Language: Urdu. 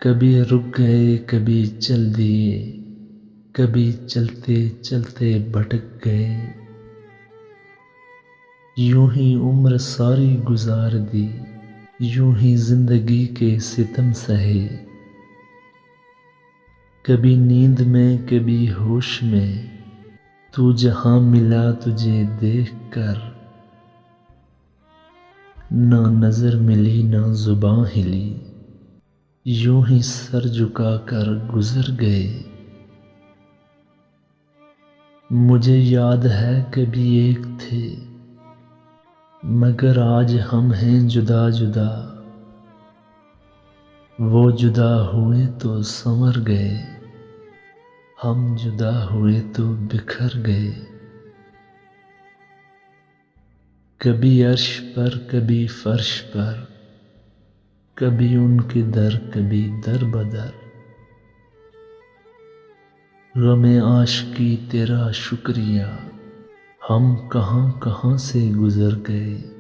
کبھی رک گئے کبھی چل دیے، کبھی چلتے چلتے بھٹک گئے، یوں ہی عمر ساری گزار دی، یوں ہی زندگی کے ستم سہے، کبھی نیند میں کبھی ہوش میں، تو جہاں ملا تجھے دیکھ کر، نہ نظر ملی نہ زباں ہلی، یوں ہی سر جھکا کر گزر گئے۔ مجھے یاد ہے کبھی ایک تھے، مگر آج ہم ہیں جدا جدا، وہ جدا ہوئے تو سنور گئے، ہم جدا ہوئے تو بکھر گئے۔ کبھی عرش پر کبھی فرش پر، کبھی ان کے در کبھی در بدر، غم عاشقی تیرا شکریہ، ہم کہاں کہاں سے گزر گئے۔